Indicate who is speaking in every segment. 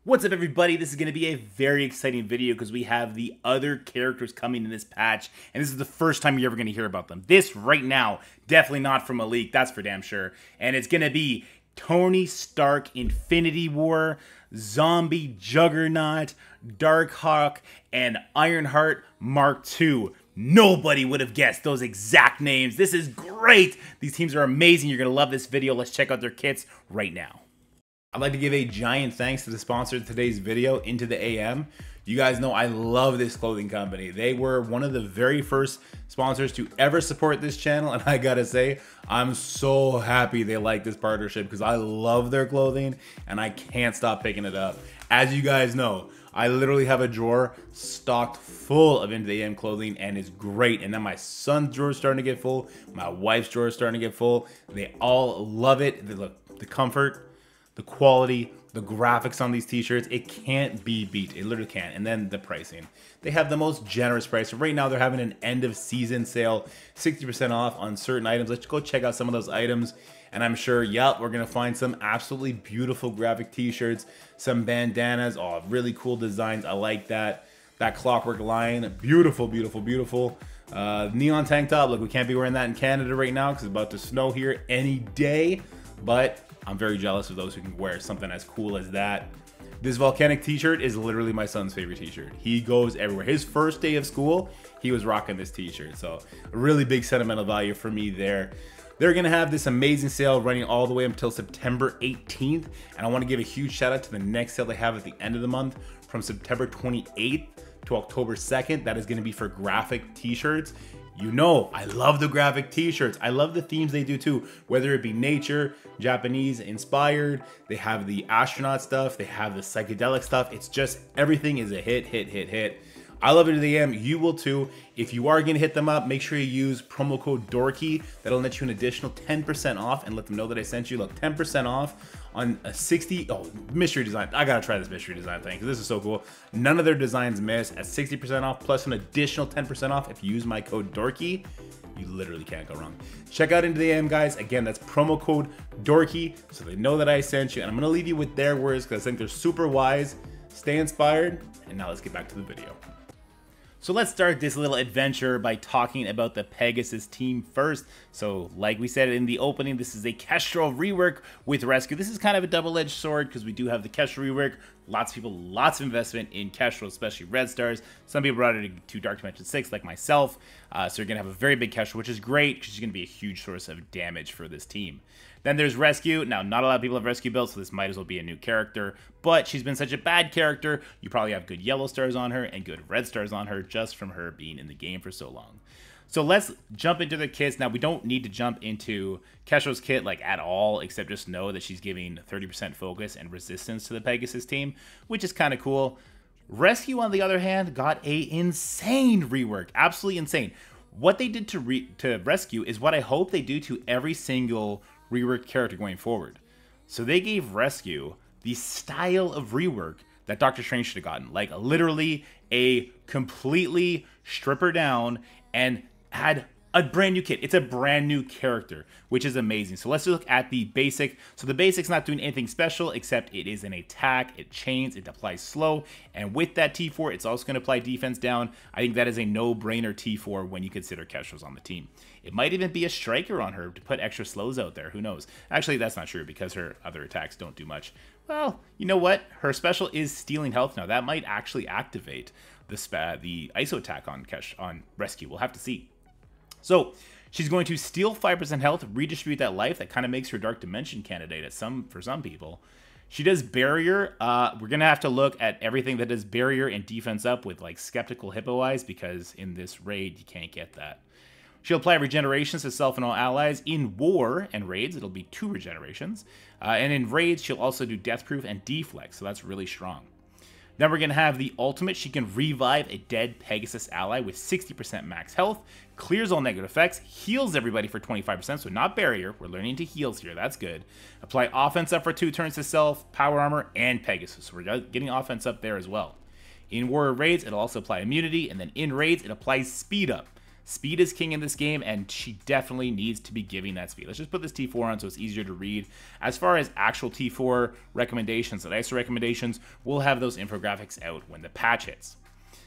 Speaker 1: What's up, everybody? This is going to be a very exciting video because we have the other characters coming in this patch, and this is the first time you're ever going to hear about them. This right now, definitely not from a leak, that's for damn sure. And it's going to be Tony Stark Infinity War, Zombie Juggernaut, Darkhawk, and Ironheart Mark II. Nobody would have guessed those exact names. This is great. These teams are amazing. You're going to love this video. Let's check out their kits right now. I'd like to give a giant thanks to the sponsor of today's video, Into the AM. You guys know I love this clothing company. They were one of the very first sponsors to ever support this channel, and I gotta say, I'm so happy they like this partnership because I love their clothing and I can't stop picking it up. As you guys know, I literally have a drawer stocked full of Into the AM clothing, and it's great. And then my son's drawer is starting to get full, my wife's drawer is starting to get full. They all love it. The comfort, the quality, the graphics on these t-shirts, it can't be beat. It literally can't. And then the pricing. They have the most generous price. So right now they're having an end of season sale, 60% off on certain items. Let's go check out some of those items. And I'm sure, yep, we're gonna find some absolutely beautiful graphic t-shirts, some bandanas, oh, really cool designs. I like that. That Clockwork Lion, beautiful, beautiful, beautiful. Neon tank top, look, we can't be wearing that in Canada right now because it's about to snow here any day. But I'm very jealous of those who can wear something as cool as that. This volcanic t-shirt is literally my son's favorite t-shirt. He goes everywhere. His first day of school, he was rocking this t-shirt. So a really big sentimental value for me there. They're gonna have this amazing sale running all the way until September 18th. And I wanna give a huge shout out to the next sale they have at the end of the month from September 28th to October 2nd. That is gonna be for graphic t-shirts. You know, I love the graphic t-shirts. I love the themes they do too, whether it be nature, Japanese inspired, they have the astronaut stuff, they have the psychedelic stuff. It's just, everything is a hit, hit, hit, hit. I love Into the AM, you will too. If you are gonna hit them up, make sure you use promo code DORKY. That'll net you an additional 10% off and let them know that I sent you. Look, 10% off on a mystery design. I gotta try this mystery design thing because this is so cool. None of their designs miss at 60% off plus an additional 10% off if you use my code DORKY. You literally can't go wrong. Check out Into the AM, guys. Again, that's promo code DORKY so they know that I sent you. And I'm gonna leave you with their words because I think they're super wise. Stay inspired, and now let's get back to the video. So let's start this little adventure by talking about the Pegasus team first. So like we said in the opening, this is a Kestrel rework with Rescue. This is kind of a double-edged sword because we do have the Kestrel rework. Lots of people, lots of investment in Kestrel, especially Red Stars. Some people brought it to Dark Dimension 6 like myself. So you're going to have a very big Kestrel, which is great because she's going to be a huge source of damage for this team. Then there's Rescue. Now, not a lot of people have Rescue built, so this might as well be a new character. But she's been such a bad character, you probably have good yellow stars on her and good red stars on her just from her being in the game for so long. So let's jump into the kits. Now, we don't need to jump into Kestrel's kit like at all, except just know that she's giving 30% focus and resistance to the Pegasus team, which is kind of cool. Rescue, on the other hand, got a insane rework. Absolutely insane. What they did to Rescue is what I hope they do to every single rework character going forward. So they gave Rescue the style of rework that Doctor Strange should have gotten. Like literally a completely strip her down and had a brand new kit. It's a brand new character, which is amazing. So let's look at the basic. So the basic's not doing anything special, except it is an attack, it chains, it applies slow, and with that T4, it's also going to apply defense down. I think that is a no-brainer T4 when you consider Kestrel's on the team. It might even be a striker on her to put extra slows out there, who knows? Actually, that's not true because her other attacks don't do much. Well, you know what? Her special is stealing health now. That might actually activate the ISO attack on Rescue. We'll have to see. So she's going to steal 5% health, redistribute that life. That kind of makes her Dark Dimension candidate for some people. She does barrier. We're going to have to look at everything that does barrier and defense up with like skeptical hippo eyes because in this raid, you can't get that. She'll apply regenerations to self and all allies. In war and raids, it'll be 2 regenerations. And in raids, she'll also do deathproof and deflex, so that's really strong. Then we're going to have the ultimate. She can revive a dead Pegasus ally with 60% max health, clears all negative effects, heals everybody for 25%, so not barrier. We're learning to heals here. That's good. Apply offense up for 2 turns to self, power armor, and Pegasus. So we're getting offense up there as well. In war or raids, it'll also apply immunity, and then in raids, it applies speed up. Speed is king in this game, and she definitely needs to be giving that speed. Let's just put this T4 on so it's easier to read. As far as actual T4 recommendations and ISO recommendations, we'll have those infographics out when the patch hits.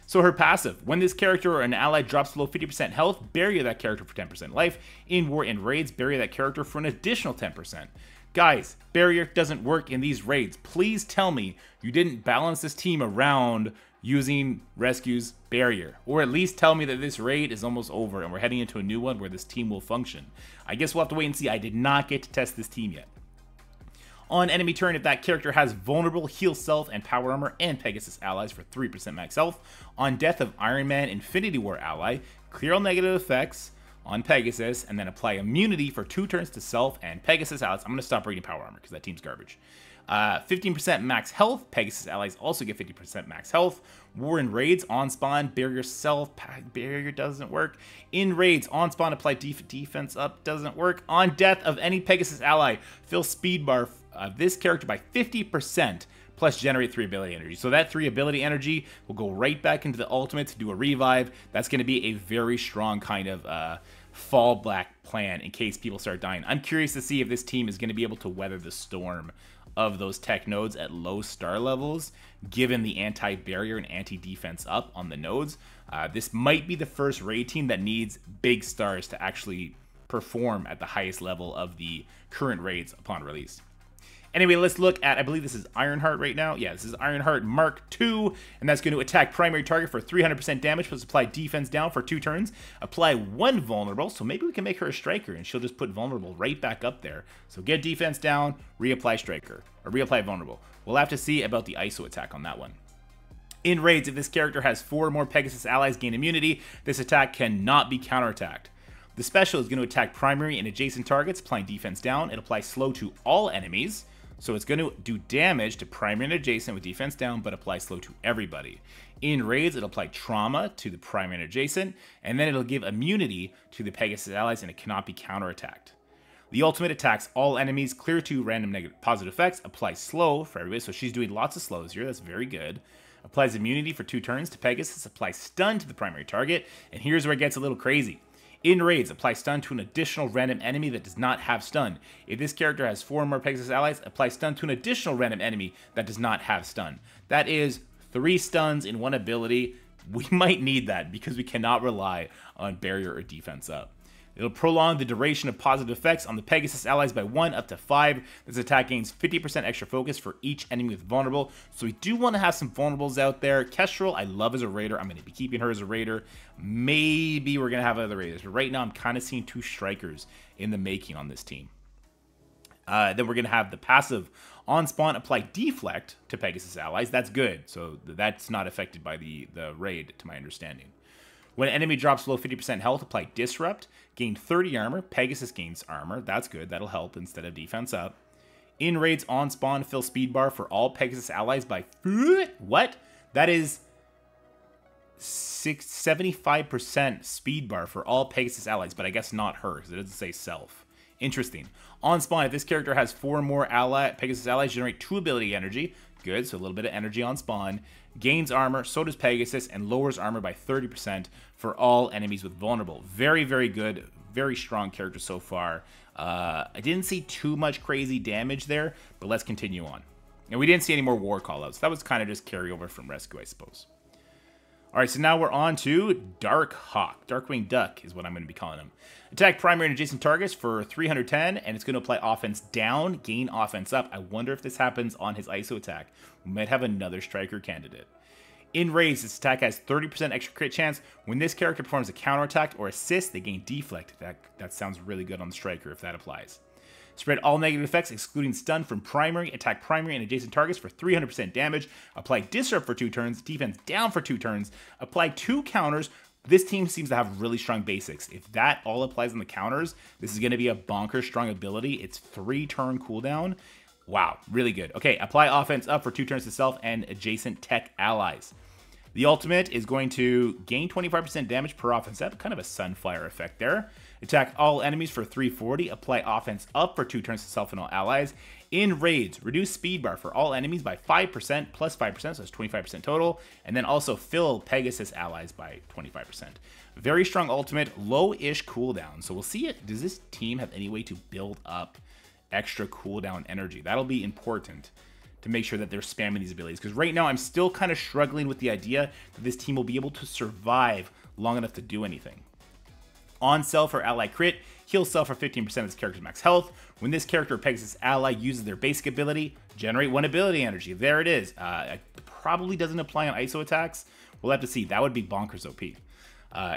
Speaker 1: So her passive, when this character or an ally drops below 50% health, bury that character for 10% life. In war and raids, bury that character for an additional 10%. Guys, barrier doesn't work in these raids. Please tell me you didn't balance this team around using Rescue's barrier. Or at least tell me that this raid is almost over and we're heading into a new one where this team will function. I guess we'll have to wait and see. I did not get to test this team yet. On enemy turn, if that character has vulnerable, heal self, and power armor, and Pegasus allies for 3% max health. On death of Iron Man Infinity War ally, clear all negative effects on Pegasus, and then apply immunity for 2 turns to self and Pegasus allies. I'm going to stop reading power armor because that team's garbage. 15% max health. Pegasus allies also get 50% max health. War in raids, on spawn, barrier self, barrier doesn't work. In raids, on spawn, apply defense up, doesn't work. On death of any Pegasus ally, fill speed bar this character by 50%, plus generate 3 ability energy. So that 3 ability energy will go right back into the ultimate to do a revive. That's going to be a very strong kind of fall back plan in case people start dying. I'm curious to see if this team is going to be able to weather the storm of those tech nodes at low star levels, given the anti-barrier and anti-defense up on the nodes. This might be the first raid team that needs big stars to actually perform at the highest level of the current raids upon release. Anyway, let's look at, I believe this is Ironheart right now. Yeah, this is Ironheart Mark II, and that's going to attack primary target for 300% damage, plus apply defense down for 2 turns. Apply 1 vulnerable, so maybe we can make her a striker, and she'll just put vulnerable right back up there. So get defense down, reapply striker, or reapply vulnerable. We'll have to see about the ISO attack on that one. In raids, if this character has 4 or more Pegasus allies gain immunity, this attack cannot be counterattacked. The special is going to attack primary and adjacent targets, applying defense down. It applies slow to all enemies. So it's going to do damage to primary and adjacent with defense down, but apply slow to everybody. In raids, it'll apply trauma to the primary and adjacent, and then it'll give immunity to the Pegasus allies, and it cannot be counterattacked. The ultimate attacks all enemies, clear 2 random negative positive effects, applies slow for everybody, so she's doing lots of slows here, that's very good. Applies immunity for 2 turns to Pegasus, applies stun to the primary target, and here's where it gets a little crazy. In raids, apply stun to an additional random enemy that does not have stun. If this character has 4 or more Pegasus allies, apply stun to an additional random enemy that does not have stun. That is 3 stuns in 1 ability. We might need that because we cannot rely on barrier or defense up. It'll prolong the duration of positive effects on the Pegasus allies by 1 up to 5. This attack gains 50% extra focus for each enemy with vulnerable. So we do want to have some vulnerables out there. Kestrel, I love as a raider. I'm going to be keeping her as a raider. Maybe we're going to have other raiders. But right now, I'm kind of seeing 2 strikers in the making on this team. Then we're going to have the passive on spawn apply deflect to Pegasus allies. That's good. So that's not affected by the raid, to my understanding. When an enemy drops below 50% health, apply Disrupt. Gain 30 armor. Pegasus gains armor. That's good. That'll help instead of defense up. In raids on spawn, fill speed bar for all Pegasus allies by... What? That is 75% speed bar for all Pegasus allies, but I guess not her, because it doesn't say self. Interesting. On spawn, if this character has 4 more Pegasus allies, generate 2 ability energy. Good, so a little bit of energy on spawn. Gains armor, so does Pegasus, and lowers armor by 30% for all enemies with vulnerable. Very, very good. Very strong character so far. I didn't see too much crazy damage there, but let's continue on. And we didn't see any more war callouts. That was kind of just carryover from Rescue, I suppose. Alright, so now we're on to Dark Hawk. Darkwing Duck is what I'm going to be calling him. Attack primary and adjacent targets for 310, and it's going to apply offense down, gain offense up. I wonder if this happens on his ISO attack. We might have another striker candidate. In raids, this attack has 30% extra crit chance. When this character performs a counterattack or assist, they gain deflect. That sounds really good on the striker if that applies. Spread all negative effects, excluding stun, from primary, attack primary and adjacent targets for 300% damage. Apply Disrupt for 2 turns, defense down for 2 turns. Apply 2 counters. This team seems to have really strong basics. If that all applies on the counters, this is going to be a bonkers strong ability. It's 3-turn cooldown. Wow, really good. Okay, apply offense up for 2 turns to self and adjacent tech allies. The ultimate is going to gain 25% damage per offense up, kind of a Sunfire effect there. Attack all enemies for 340, apply offense up for 2 turns to self and all allies, In raids, reduce speed bar for all enemies by 5% plus 5%, so that's 25% total. And then also fill Pegasus allies by 25%. Very strong ultimate, low-ish cooldown. So we'll see it. Does this team have any way to build up extra cooldown energy? That'll be important to make sure that they're spamming these abilities. Because right now I'm still kind of struggling with the idea that this team will be able to survive long enough to do anything. On self or ally crit, heal self for 15% of this character's max health. When this character or Pegasus ally uses their basic ability, generate 1 ability energy. There it is. It probably doesn't apply on ISO attacks. We'll have to see. That would be bonkers OP.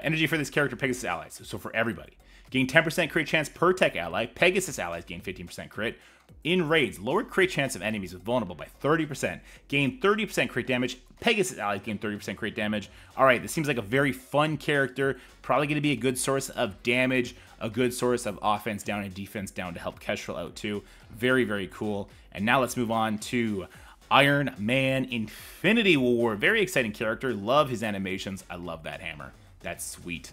Speaker 1: Energy for this character, Pegasus allies. So for everybody. Gain 10% crit chance per tech ally. Pegasus allies gain 15% crit. In raids, lowered crit chance of enemies with vulnerable by 30%. Gain 30% crit damage. Pegasus allies gain 30% crit damage. Alright, this seems like a very fun character. Probably going to be a good source of damage. A good source of offense down and defense down to help Kestrel out too. Very, very cool. And now let's move on to Iron Man Infinity War. Very exciting character. Love his animations. I love that hammer. That's sweet.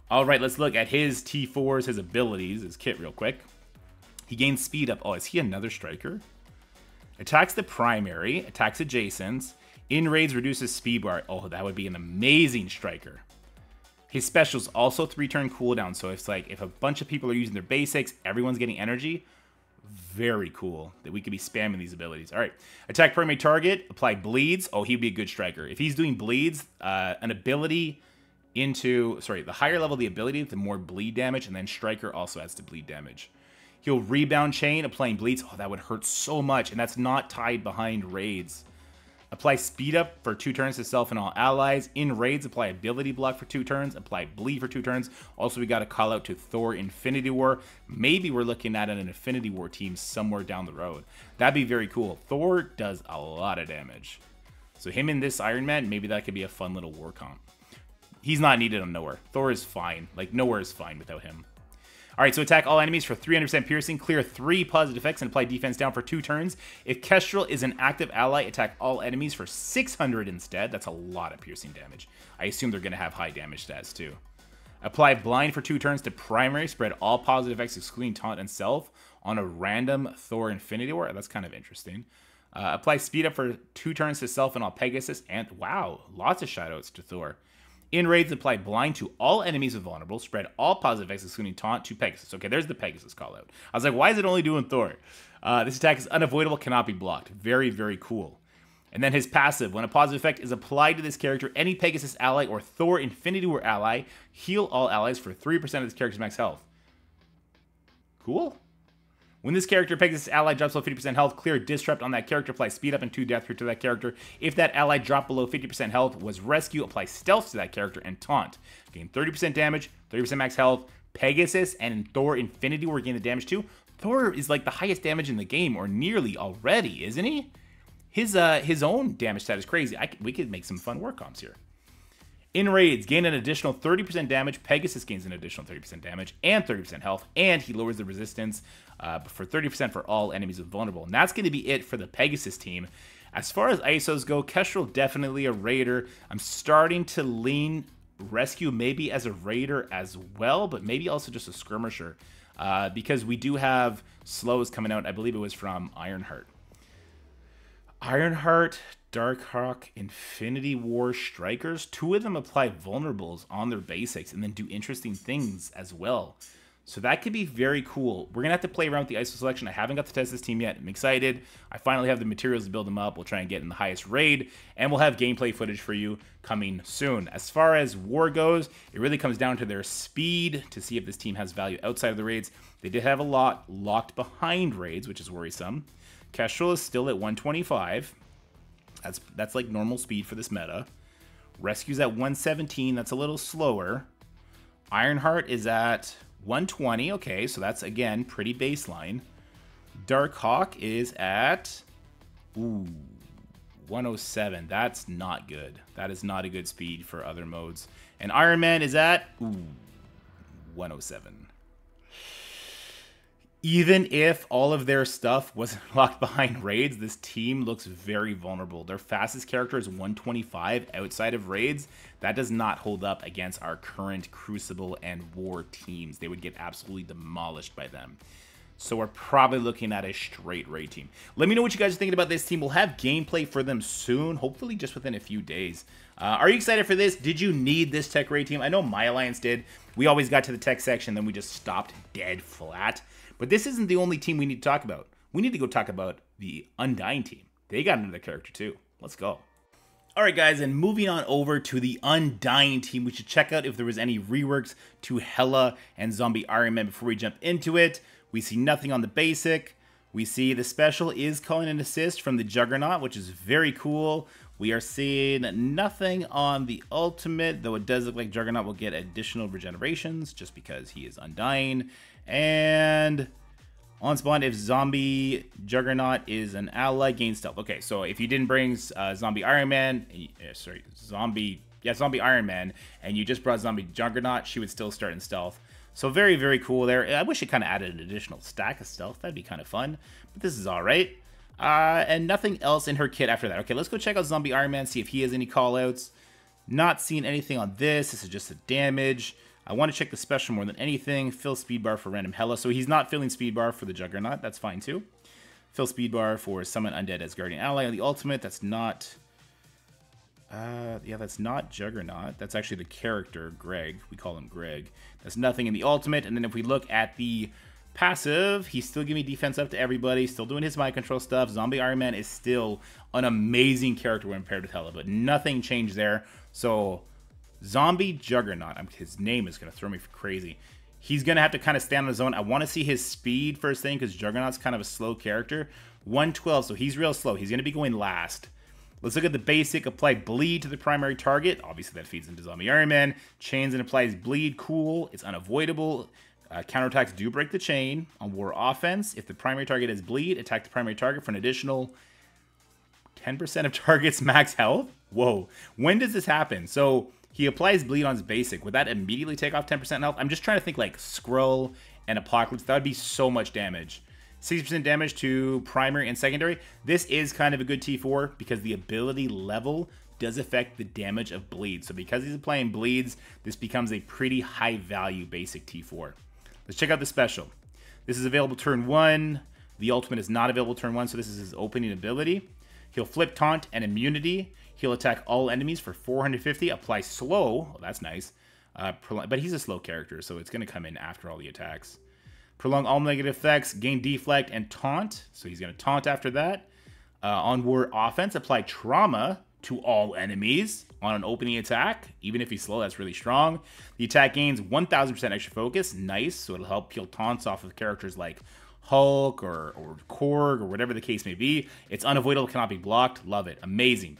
Speaker 1: Alright, let's look at his T4s, his abilities, his kit real quick. He gains speed up. Oh, is he another striker? Attacks the primary, attacks adjacents. In raids, reduces speed bar. Oh, that would be an amazing striker. His specials also 3-turn cooldown. So it's like if a bunch of people are using their basics, everyone's getting energy. Very cool that we could be spamming these abilities. All right. Attack primary target, apply bleeds. Oh, he'd be a good striker. If he's doing bleeds, an ability into, sorry, the higher level the ability, the more bleed damage. And then striker also adds to bleed damage. He'll rebound chain, applying bleeds. Oh, that would hurt so much. And that's not tied behind raids. Apply speed up for 2 turns to self and all allies. In raids, apply ability block for 2 turns. Apply bleed for 2 turns. Also, we got to call out to Thor Infinity War. Maybe we're looking at an Infinity War team somewhere down the road. That'd be very cool. Thor does a lot of damage. So him and this Iron Man, maybe that could be a fun little war comp. He's not needed on nowhere. Thor is fine. Like, nowhere is fine without him. Alright, so attack all enemies for 300% piercing, clear 3 positive effects, and apply defense down for 2 turns. If Kestrel is an active ally, attack all enemies for 600 instead. That's a lot of piercing damage. I assume they're going to have high damage stats too. Apply blind for 2 turns to primary, spread all positive effects excluding taunt and self on a random Thor Infinity War. That's kind of interesting. Apply speed up for 2 turns to self and all Pegasus, and wow, lots of shoutouts to Thor. In raids, apply blind to all enemies with vulnerable. Spread all positive effects, excluding taunt, to Pegasus. Okay, there's the Pegasus call out. I was like, why is it only doing Thor? This attack is unavoidable, cannot be blocked. Very, very cool. And then his passive. When a positive effect is applied to this character, any Pegasus ally or Thor Infinity War ally, heal all allies for 3% of this character's max health. Cool. When this character, Pegasus ally, drops below 50% health, clear disrupt on that character, apply speed up and 2 death crit to that character. If that ally dropped below 50% health, was rescue, apply stealth to that character and taunt. Gain 30% damage, 30% max health. Pegasus and Thor Infinity War gain the damage too. Thor is like the highest damage in the game, or nearly already, isn't he? His own damage stat is crazy. We could make some fun war comps here. In raids, gain an additional 30% damage. Pegasus gains an additional 30% damage and 30% health, and he lowers the resistance for 30% for all enemies with vulnerable. And that's going to be it for the Pegasus team. As far as ISOs go, Kestrel definitely a raider. I'm starting to lean rescue maybe as a raider as well, but maybe also just a skirmisher because we do have slows coming out. I believe it was from Ironheart. Ironheart, Darkhawk, Infinity War strikers. 2 of them apply vulnerables on their basics and then do interesting things as well. So that could be very cool. We're going to have to play around with the ISO selection. I haven't got to test this team yet. I'm excited. I finally have the materials to build them up. We'll try and get in the highest raid, and we'll have gameplay footage for you coming soon. As far as war goes, it really comes down to their speed to see if this team has value outside of the raids. They did have a lot locked behind raids, which is worrisome. Kestrel is still at 125. That's like normal speed for this meta. Rescue's at 117. That's a little slower. Ironheart is at 120. Okay, so that's, again, pretty baseline. Darkhawk is at 107. That's not good. That is not a good speed for other modes. And Iron Man is at 107. Even if all of their stuff wasn't locked behind raids, this team looks very vulnerable. Their fastest character is 125 outside of raids. That does not hold up against our current Crucible and War teams. They would get absolutely demolished by them. So we're probably looking at a straight raid team. Let me know what you guys are thinking about this team. We'll have gameplay for them soon, hopefully just within a few days. Are you excited for this? Did you need this tech raid team? I know my alliance did. We always got to the tech section, then we just stopped dead flat. But this isn't the only team we need to talk about. We need to go talk about the Undying team. They got another character too. Let's go. Alright guys, and moving on over to the Undying team, we should check out if there was any reworks to Hela and Zombie Iron Man before we jump into it. We see nothing on the basic. We see the special is calling an assist from the Juggernaut, which is very cool. We are seeing nothing on the ultimate, though it does look like Juggernaut will get additional regenerations just because he is Undying. And on spawn, if Zombie Juggernaut is an ally, gain stealth. Okay, so if you didn't bring Zombie Iron Man, Zombie Iron Man, and you just brought Zombie Juggernaut, she would still start in stealth. So very, very cool there. I wish it kind of added an additional stack of stealth. That'd be kind of fun. But this is all right. And nothing else in her kit after that. Okay, let's go check out Zombie Iron Man, see if he has any callouts. Not seeing anything on this. This is just the damage. I want to check the special more than anything. Fill speed bar for random Hela. So he's not filling speed bar for the Juggernaut. That's fine too. Fill speed bar for summon undead as guardian ally on the ultimate. That's not... yeah, that's not Juggernaut. That's actually the character, Greg. We call him Greg. There's nothing in the ultimate. And then if we look at the passive, he's still giving defense up to everybody. Still doing his mind control stuff. Zombie Iron Man is still an amazing character when paired with Hela. But nothing changed there. So, Zombie Juggernaut. His name is going to throw me for crazy. He's going to have to kind of stand on his own. I want to see his speed first thing because Juggernaut's kind of a slow character. 112, so he's real slow. He's going to be going last. Let's look at the basic. Apply bleed to the primary target. Obviously, that feeds into Zombie Iron Man. Chains and applies bleed. Cool. It's unavoidable. Counterattacks do break the chain. On war offense, if the primary target is bleed, attack the primary target for an additional 10% of target's max health. Whoa. When does this happen? So he applies bleed on his basic. Would that immediately take off 10% health? I'm just trying to think like Skrull and Apocalypse. That would be so much damage. 60% damage to primary and secondary. This is kind of a good T4 because the ability level does affect the damage of bleed. So because he's applying bleeds, this becomes a pretty high value basic T4. Let's check out the special. This is available turn 1. The ultimate is not available turn 1, so this is his opening ability. He'll flip taunt and immunity. He'll attack all enemies for 450. Apply slow. Oh, that's nice. But he's a slow character, so it's going to come in after all the attacks. Prolong all negative effects, gain deflect, and taunt. So he's going to taunt after that. On war offense, apply trauma to all enemies on an opening attack. Even if he's slow, that's really strong. The attack gains 1000% extra focus. Nice. So it'll help peel taunts off of characters like Hulk or Korg or whatever the case may be. It's unavoidable, cannot be blocked. Love it. Amazing.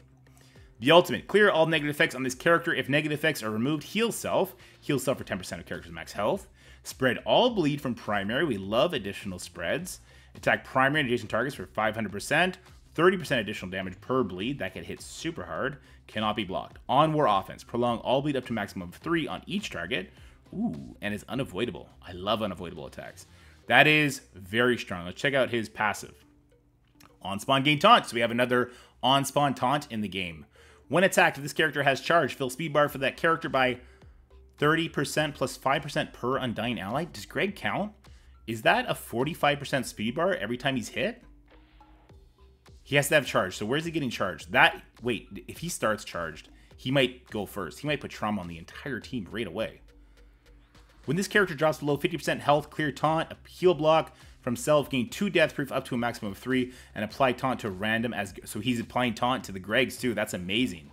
Speaker 1: The ultimate. Clear all negative effects on this character. If negative effects are removed, heal self. Heal self for 10% of character's max health. Spread all bleed from primary. We love additional spreads. Attack primary and adjacent targets for 500%. 30% additional damage per bleed. That can hit super hard. Cannot be blocked. On war offense. Prolong all bleed up to maximum of 3 on each target. Ooh, and it's unavoidable. I love unavoidable attacks. That is very strong. Let's check out his passive. On spawn gain taunt. So we have another on spawn taunt in the game. When attacked, if this character has charge, fill speed bar for that character by 30% plus 5% per Undying ally. Does Greg count? Is that a 45% speed bar every time he's hit? He has to have charge. So where's he getting charged? Wait, if he starts charged, he might go first. He might put trauma on the entire team right away. When this character drops below 50% health, clear taunt, a heal block from self, gain 2 death proof up to a maximum of 3, and apply taunt to random so he's applying taunt to the Gregs too. That's amazing.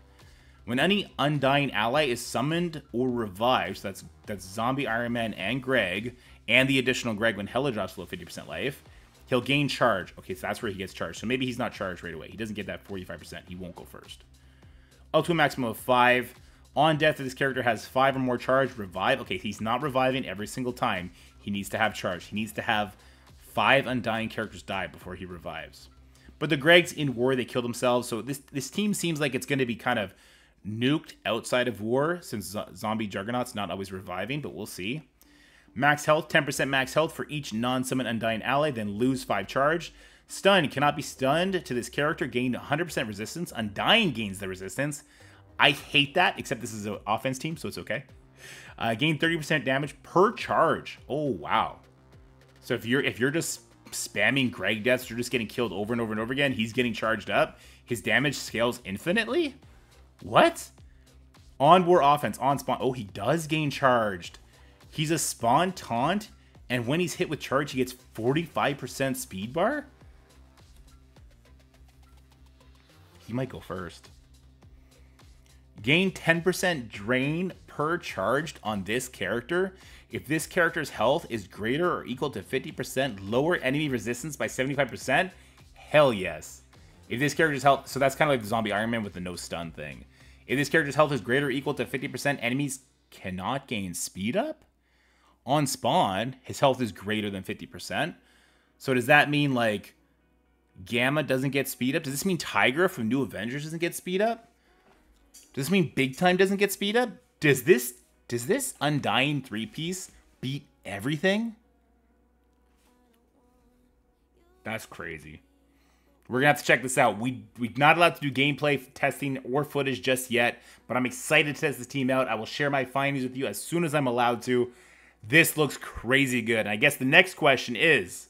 Speaker 1: When any Undying ally is summoned or revived, so that's Zombie Iron Man and Greg, and the additional Greg when Hela drops below 50% life, he'll gain charge. Okay, so that's where he gets charged. So maybe he's not charged right away. He doesn't get that 45%. He won't go first. Up to a maximum of 5. On death, if this character has 5 or more charge, revive. Okay, he's not reviving every single time. He needs to have charge. He needs to have 5 Undying characters die before he revives. But the Gregs in war, they kill themselves. So this team seems like it's going to be kind of nuked outside of war since Zombie Juggernaut's not always reviving, but we'll see. Max health, 10% max health for each non-summon Undying ally, then lose 5 charge. Stun, cannot be stunned to this character, gain 100% resistance. Undying gains the resistance. I hate that, except this is an offense team, so it's okay. Gain 30% damage per charge. Oh, wow. So if you're just spamming Greg deaths, you're just getting killed over and over and over again, he's getting charged up, his damage scales infinitely? What? On war offense, on spawn. Oh, he does gain charged. He's a spawn taunt, and when he's hit with charge, he gets 45% speed bar? He might go first. Gain 10% drain per charged on this character. If this character's health is greater or equal to 50%, lower enemy resistance by 75%, hell yes. If this character's health, so that's kind of like the zombie Iron Man with the no stun thing. If this character's health is greater or equal to 50%, enemies cannot gain speed up. On spawn, his health is greater than 50%. So does that mean like Gamma doesn't get speed up? Does this mean Tigra from New Avengers doesn't get speed up? Does this mean Big Time doesn't get speed up? Does this Undying 3-piece beat everything? That's crazy. We're gonna have to check this out. We're not allowed to do gameplay testing or footage just yet, but I'm excited to test this team out. I will share my findings with you as soon as I'm allowed to. This looks crazy good. And I guess the next question is,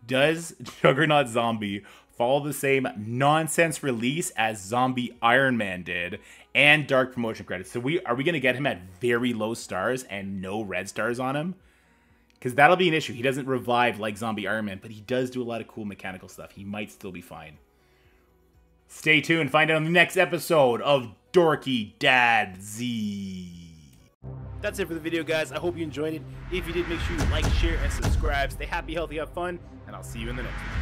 Speaker 1: does Juggernaut Zombie follow the same nonsense release as Zombie Iron Man did and Dark Promotion credits? So are we going to get him at very low stars and no red stars on him? Because that'll be an issue. He doesn't revive like Zombie Iron Man, but he does do a lot of cool mechanical stuff. He might still be fine. Stay tuned. Find out on the next episode of Dorky Dad Z. That's it for the video, guys. I hope you enjoyed it. If you did, make sure you like, share, and subscribe. Stay happy, healthy, have fun, and I'll see you in the next one.